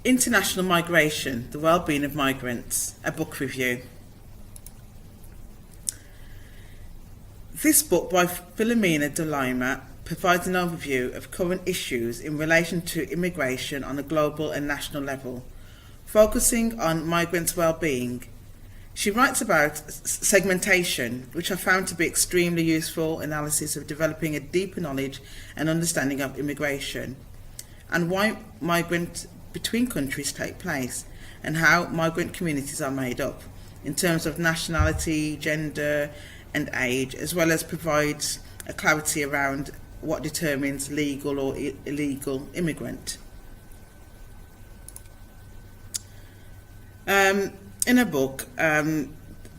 International Migration, the Wellbeing of Migrants, a book review. This book by Philomena de Lima provides an overview of current issues in relation to immigration on a global and national level, focusing on migrants' well-being. She writes about segmentation, which I found to be extremely useful analysis of developing a deeper knowledge and understanding of immigration, and why migrant between countries take place, and how migrant communities are made up, in terms of nationality, gender, and age, as well as provides a clarity around what determines legal or illegal immigrant. In her book, de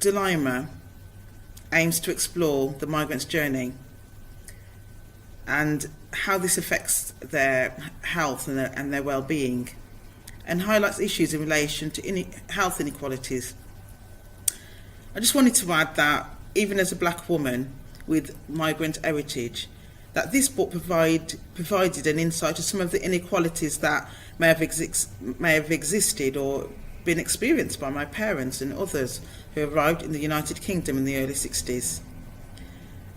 Lima aims to explore the migrant's journey and how this affects their health and their well-being, and highlights issues in relation to health inequalities. I just wanted to add that even as a black woman with migrant heritage, that this book provided an insight to some of the inequalities that may have existed or been experienced by my parents and others who arrived in the United Kingdom in the early 60s.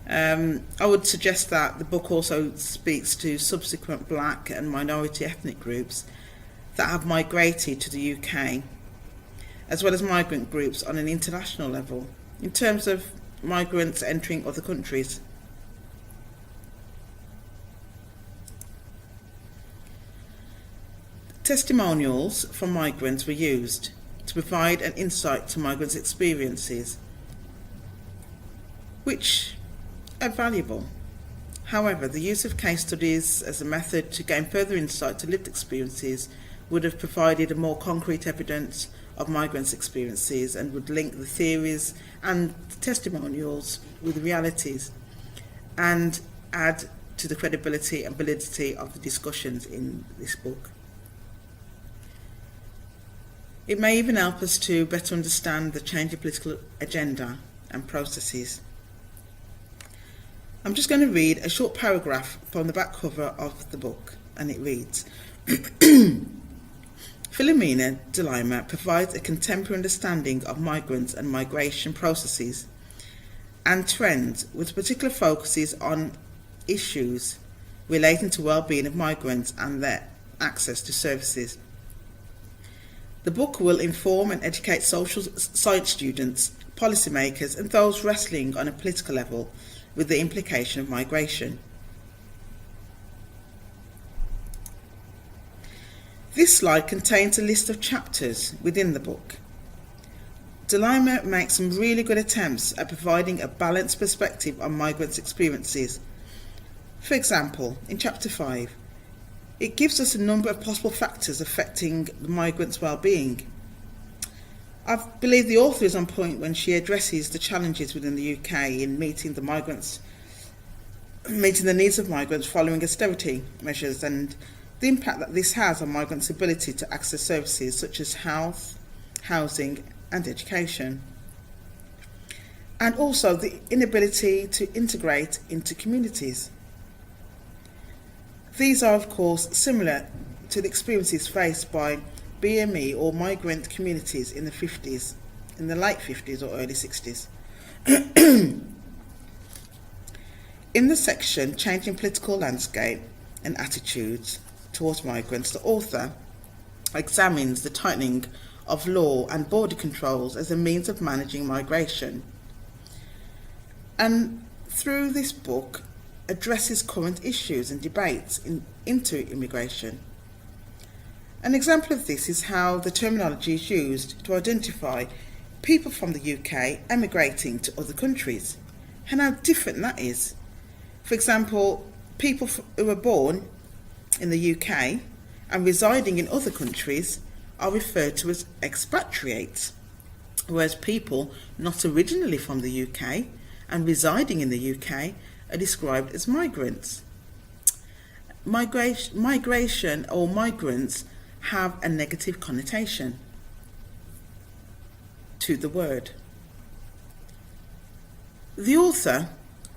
I would suggest that the book also speaks to subsequent black and minority ethnic groups that have migrated to the UK, as well as migrant groups on an international level, in terms of migrants entering other countries. Testimonials from migrants were used to provide an insight to migrants' experiences, which are valuable. However, the use of case studies as a method to gain further insight to lived experiences would have provided a more concrete evidence of migrants' experiences and would link the theories and testimonials with realities and add to the credibility and validity of the discussions in this book. It may even help us to better understand the changing political agenda and processes. I'm just going to read a short paragraph from the back cover of the book, and it reads, Philomena de Lima provides a contemporary understanding of migrants and migration processes and trends, with particular focuses on issues relating to well-being of migrants and their access to services. The book will inform and educate social science students, policymakers, and those wrestling on a political level with the implication of migration. This slide contains a list of chapters within the book. De Lima makes some really good attempts at providing a balanced perspective on migrants' experiences. For example, in Chapter 5, it gives us a number of possible factors affecting the migrants' well-being. I believe the author is on point when she addresses the challenges within the UK in meeting the needs of migrants following austerity measures, and the impact that this has on migrants' ability to access services such as health, housing, and education, and also the inability to integrate into communities. These are, of course, similar to the experiences faced by BME or migrant communities in the late 50s or early 60s. In the section Changing Political Landscape and Attitudes towards Migrants, the author examines the tightening of law and border controls as a means of managing migration, and through this book addresses current issues and debates into immigration. An example of this is how the terminology is used to identify people from the UK emigrating to other countries, and how different that is. For example, people who are born in the UK and residing in other countries are referred to as expatriates, whereas people not originally from the UK and residing in the UK are described as migrants. Migration or migrants have a negative connotation to the word. The author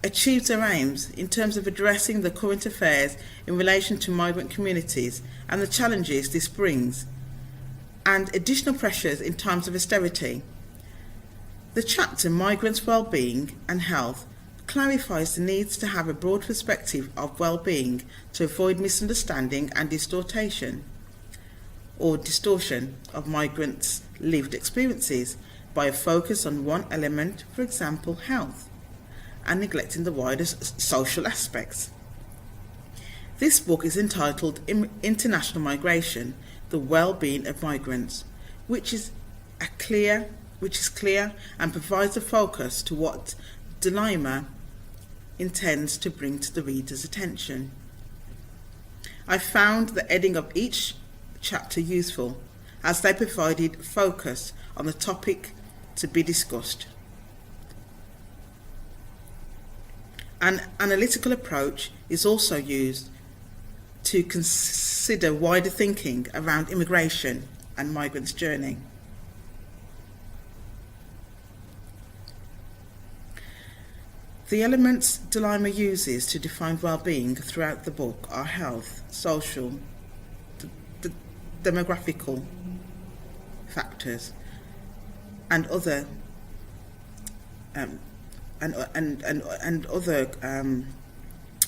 achieves her aims in terms of addressing the current affairs in relation to migrant communities and the challenges this brings, and additional pressures in times of austerity. The chapter Migrants' Wellbeing and Health clarifies the needs to have a broad perspective of well-being to avoid misunderstanding and distortion of migrants' lived experiences by a focus on one element, for example, health, and neglecting the wider social aspects. This book is entitled International Migration: The Wellbeing of Migrants, which is clear and provides a focus to what Lima intends to bring to the reader's attention. I found the heading of each chapter useful, as they provided focus on the topic to be discussed. An analytical approach is also used to consider wider thinking around immigration and migrants' journey. The elements Lima uses to define well-being throughout the book are health, social, demographical factors, and other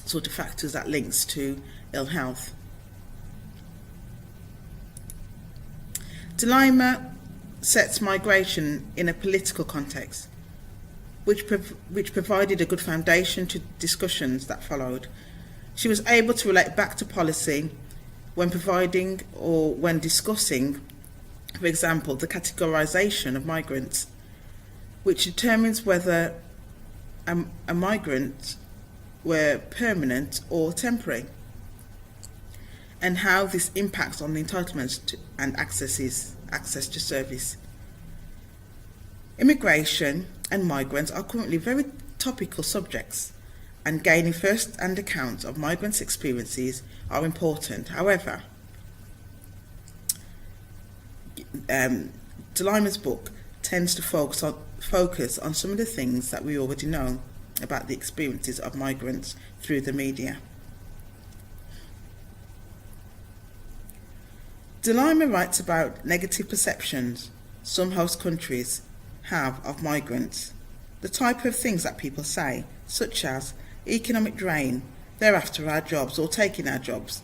sort of factors that links to ill health. Lima sets migration in a political context, which provided a good foundation to discussions that followed. She was able to relate back to policy when providing or when discussing, for example, the categorization of migrants, which determines whether a migrant were permanent or temporary, and how this impacts on the entitlements to, and access to service. Immigration and migrants are currently very topical subjects, and gaining first-hand accounts of migrants' experiences are important. However, Lima's book tends to focus on some of the things that we already know about the experiences of migrants through the media. Lima writes about negative perceptions some host countries have of migrants, the type of things that people say, such as economic drain, they're after our jobs or taking our jobs,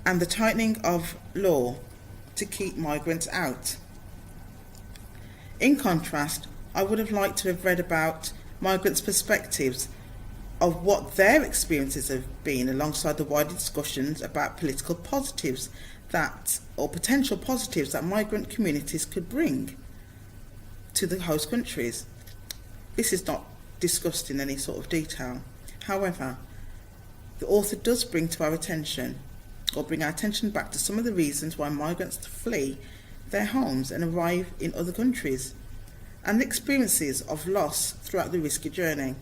and the tightening of law to keep migrants out. In contrast, I would have liked to have read about migrants' perspectives of what their experiences have been, alongside the wider discussions about political positives or potential positives that migrant communities could bring to the host countries. This is not discussed in any sort of detail. However, the author does bring our attention back to some of the reasons why migrants flee their homes and arrive in other countries, and the experiences of loss throughout the risky journey.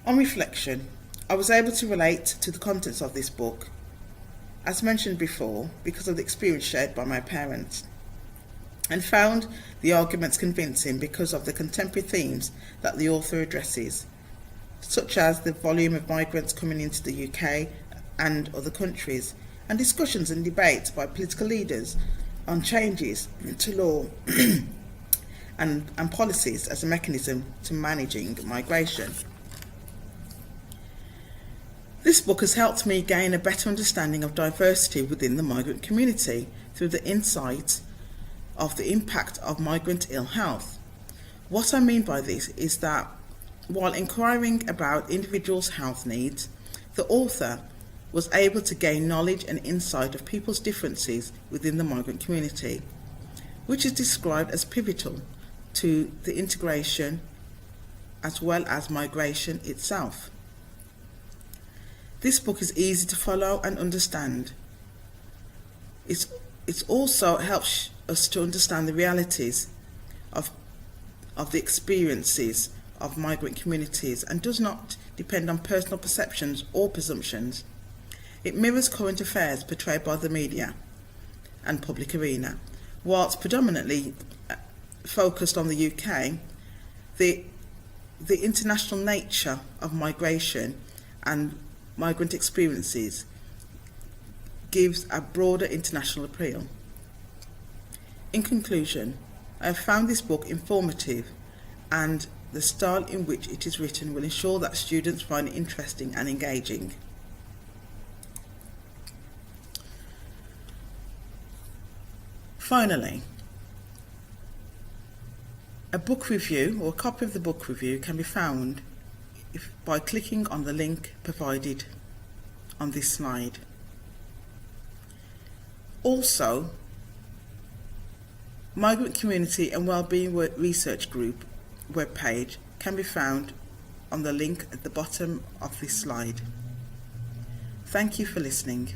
On reflection, I was able to relate to the contents of this book, as mentioned before, because of the experience shared by my parents, and found the arguments convincing because of the contemporary themes that the author addresses, such as the volume of migrants coming into the UK and other countries, and discussions and debates by political leaders on changes to law and policies as a mechanism to managing migration. This book has helped me gain a better understanding of diversity within the migrant community through the insight of the impact of migrant ill health. What I mean by this is that while inquiring about individuals' health needs, the author was able to gain knowledge and insight of people's differences within the migrant community, which is described as pivotal to the integration as well as migration itself. This book is easy to follow and understand. It also helps us to understand the realities of the experiences of migrant communities and does not depend on personal perceptions or presumptions. It mirrors current affairs portrayed by the media and public arena. Whilst predominantly focused on the UK, the international nature of migration and migrant experiences gives a broader international appeal. In conclusion, I have found this book informative, and the style in which it is written will ensure that students find it interesting and engaging. Finally, a book review or a copy of the book review can be found by clicking on the link provided on this slide. Also, Migrant Community and Wellbeing Research Group webpage can be found on the link at the bottom of this slide. Thank you for listening.